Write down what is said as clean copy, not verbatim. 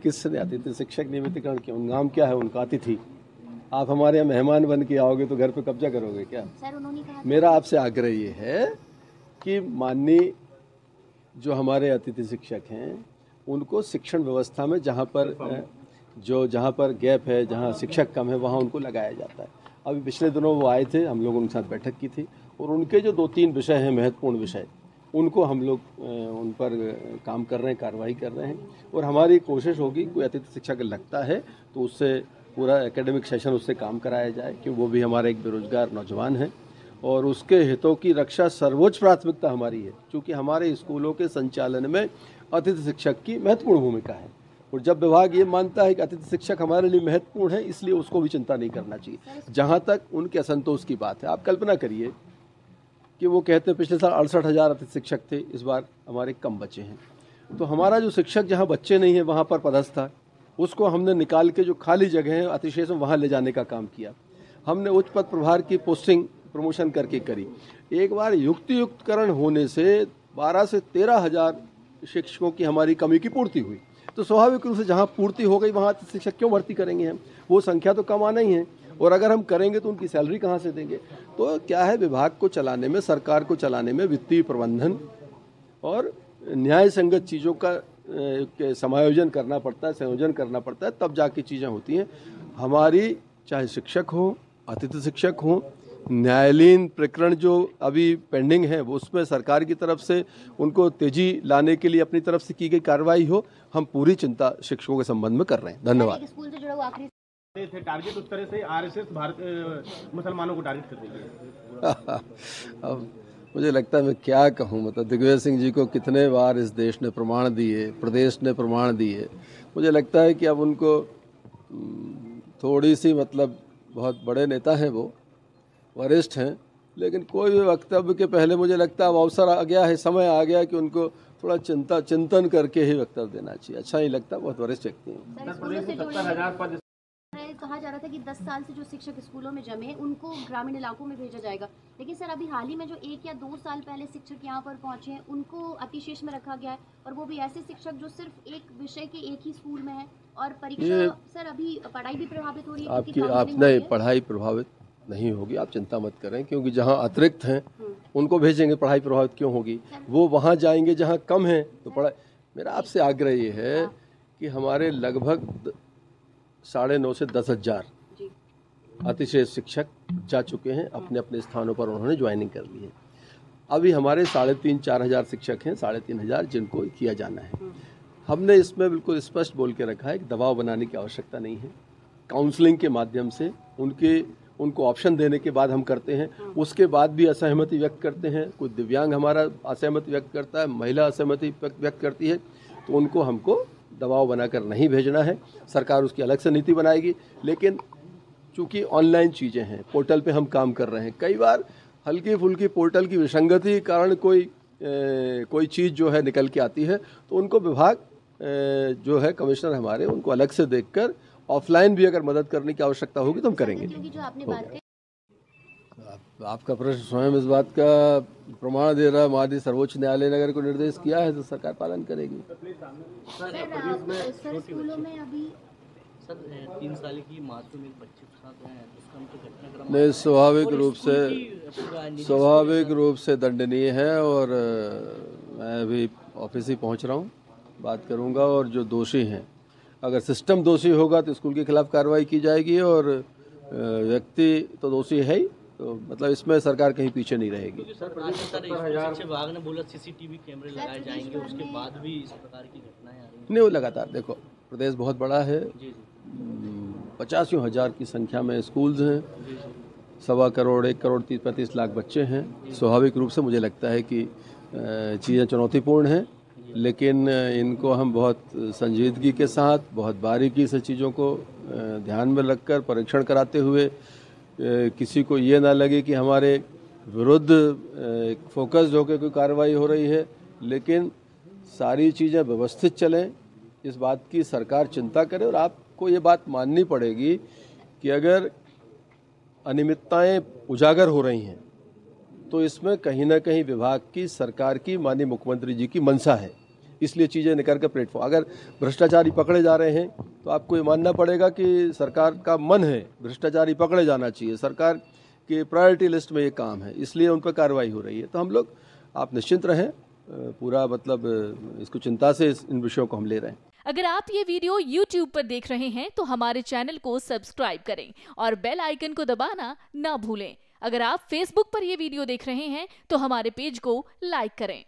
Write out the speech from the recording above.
किसने अतिथि शिक्षक नियमितीकरण किया? नाम क्या है उनका? अतिथि। आप हमारे यहाँ मेहमान बन के आओगे तो घर पे कब्जा करोगे क्या? सर उन्होंने कहा मेरा आपसे आग्रह ये है कि माननीय जो हमारे अतिथि शिक्षक हैं उनको शिक्षण व्यवस्था में जहाँ पर गैप है, जहाँ शिक्षक कम है, वहाँ उनको लगाया जाता है। अभी पिछले दिनों वो आए थे, हम लोग उनके साथ बैठक की थी और उनके जो 2-3 विषय हैं, महत्वपूर्ण विषय, उनको हम लोग उन पर काम कर रहे हैं, कार्रवाई कर रहे हैं। और हमारी कोशिश होगी कोई अतिथि शिक्षक लगता है तो उससे पूरा एकेडमिक सेशन उससे काम कराया जाए, क्योंकि वो भी हमारे एक बेरोजगार नौजवान हैं और उसके हितों की रक्षा सर्वोच्च प्राथमिकता हमारी है, क्योंकि हमारे स्कूलों के संचालन में अतिथि शिक्षक की महत्वपूर्ण भूमिका है। और जब विभाग ये मानता है कि अतिथि शिक्षक हमारे लिए महत्वपूर्ण है, इसलिए उसको भी चिंता नहीं करना चाहिए। जहाँ तक उनके असंतोष की बात है, आप कल्पना करिए कि वो कहते पिछले साल 68,000 अतिथि शिक्षक थे, इस बार हमारे कम बचे हैं। तो हमारा जो शिक्षक जहाँ बच्चे नहीं हैं वहाँ पर पदस्थ था, उसको हमने निकाल के जो खाली जगह है अतिशेष में वहाँ ले जाने का काम किया। हमने उच्च पद प्रभार की पोस्टिंग प्रमोशन करके करी। एक बार युक्तियुक्तकरण होने से 12 से 13,000 शिक्षकों की हमारी कमी की पूर्ति हुई। तो स्वाभाविक रूप से जहाँ पूर्ति हो गई वहाँ शिक्षक क्यों भर्ती करेंगे हम? वो संख्या तो कम आना ही है, और अगर हम करेंगे तो उनकी सैलरी कहाँ से देंगे? तो क्या है, विभाग को चलाने में, सरकार को चलाने में वित्तीय प्रबंधन और न्याय संगत चीज़ों का समायोजन करना पड़ता है, संयोजन करना पड़ता है, तब जाके चीज़ें होती हैं। हमारी चाहे शिक्षक हो, अतिथि शिक्षक हो, न्यायालयीन प्रकरण जो अभी पेंडिंग है वो उसमें सरकार की तरफ से उनको तेजी लाने के लिए अपनी तरफ से की गई कार्रवाई हो, हम पूरी चिंता शिक्षकों के संबंध में कर रहे हैं। धन्यवाद। स्कूल से जुड़ा हुआ आखिरी थे टारगेट, उस तरह से आरएसएस भारत मुसलमानों को टारगेट कर रही है। अब मुझे लगता है मैं क्या कहूँ, मतलब दिग्विजय सिंह जी को कितने बार इस देश ने प्रमाण दिए, प्रदेश ने प्रमाण दिए। मुझे लगता है कि अब उनको थोड़ी सी, मतलब बहुत बड़े नेता हैं, वो वरिष्ठ हैं, लेकिन कोई भी वक्तव्य के पहले मुझे लगता है अब अवसर आ गया है, समय आ गया कि उनको थोड़ा चिंतन करके ही वक्तव्य देना चाहिए। अच्छा नहीं लगता, बहुत वरिष्ठ व्यक्ति हैं। कहा जा रहा था कि 10 साल से जो शिक्षक स्कूलों में जमे उनको ग्रामीण इलाकों में भेजा जाएगा, लेकिन सर अभी हाल ही में जो 1 या 2 साल पहले शिक्षक यहाँ पर पहुंचे हैं उनको अतिशेष में रखा गया है, और वो भी ऐसे शिक्षक जो सिर्फ एक विषय के एक ही स्कूल में है। और परीक्षा सर अभी पढ़ाई भी प्रभावित हो रही है। आपकी पढ़ाई प्रभावित नहीं होगी, आप चिंता मत करें, क्योंकि जहाँ अतिरिक्त हैं उनको भेजेंगे, पढ़ाई प्रभावित क्यों होगी? वो वहाँ जाएंगे जहाँ कम है तो पढ़ाई। मेरा आपसे आग्रह ये है कि हमारे लगभग 9.5 से 10,000 अतिशेष शिक्षक जा चुके हैं, अपने अपने स्थानों पर उन्होंने ज्वाइनिंग कर ली है। अभी हमारे 3,500-4 हजार शिक्षक हैं, 3,500 जिनको किया जाना है। हमने इसमें बिल्कुल स्पष्ट बोल के रखा है कि दबाव बनाने की आवश्यकता नहीं है। काउंसलिंग के माध्यम से उनको ऑप्शन देने के बाद हम करते हैं, उसके बाद भी असहमति व्यक्त करते हैं। कोई दिव्यांग हमारा असहमति व्यक्त करता है, महिला असहमति व्यक्त करती है, तो उनको हमको दबाव बनाकर नहीं भेजना है। सरकार उसकी अलग से नीति बनाएगी, लेकिन चूंकि ऑनलाइन चीज़ें हैं, पोर्टल पे हम काम कर रहे हैं, कई बार हल्की फुल्की पोर्टल की विसंगति के कारण कोई चीज़ जो है निकल के आती है, तो उनको विभाग जो है कमिश्नर हमारे, उनको अलग से देखकर ऑफलाइन भी अगर मदद करने की आवश्यकता होगी तो हम करेंगे। जो आपने बात की, आपका प्रश्न स्वयं इस बात का प्रमाण दे रहा है। माननीय सर्वोच्च न्यायालय ने अगर कोई निर्देश किया है तो सरकार पालन करेगी। सर स्कूलों में अभी 3 साल की मासूम एक बच्चे के साथ हैं, दुष्कर्म के घटनाक्रम नहीं, स्वाभाविक रूप से दंडनीय है, और मैं अभी ऑफिस ही पहुंच रहा हूं, बात करूंगा। और जो दोषी हैं, अगर सिस्टम दोषी होगा तो स्कूल के खिलाफ कार्रवाई की जाएगी, और व्यक्ति तो दोषी है ही, तो मतलब इसमें सरकार कहीं पीछे नहीं रहेगी। सर विभाग ने बोला सीसीटीवी कैमरे लगाए जाएंगे, उसके बाद भी इस प्रकार की घटनाएं आ रही हैं। नहीं, वो लगातार, देखो प्रदेश बहुत बड़ा है, 85,000 की संख्या में स्कूल्स हैं, 1.25 करोड़ 1 करोड़ 30-35 लाख बच्चे हैं। स्वाभाविक रूप से मुझे लगता है कि चीज़ें चुनौतीपूर्ण हैं, लेकिन इनको हम बहुत संजीदगी के साथ, बहुत बारीकी से चीज़ों को ध्यान में रखकर परीक्षण कराते हुए, किसी को ये ना लगे कि हमारे विरुद्ध फोकस्ड होकर कोई कार्रवाई हो रही है, लेकिन सारी चीज़ें व्यवस्थित चलें, इस बात की सरकार चिंता करे। और आपको ये बात माननी पड़ेगी कि अगर अनियमितताएं उजागर हो रही हैं तो इसमें कहीं ना कहीं विभाग की, सरकार की, माननीय मुख्यमंत्री जी की मंशा है। इसलिए चीज़ें निकल कर प्लेटफॉर्म, अगर भ्रष्टाचारी पकड़े जा रहे हैं तो आपको ये मानना पड़ेगा कि सरकार का मन है भ्रष्टाचारी पकड़े जाना चाहिए, सरकार की प्रायोरिटी लिस्ट में ये काम है, इसलिए उन पर कार्रवाई हो रही है। तो हम लोग, आप निश्चिंत रहें, पूरा मतलब इसको चिंता से इन विषयों को हम ले रहे हैं। अगर आप ये वीडियो YouTube पर देख रहे हैं तो हमारे चैनल को सब्सक्राइब करें और बेल आइकन को दबाना ना भूलें। अगर आप Facebook पर ये वीडियो देख रहे हैं तो हमारे पेज को लाइक करें।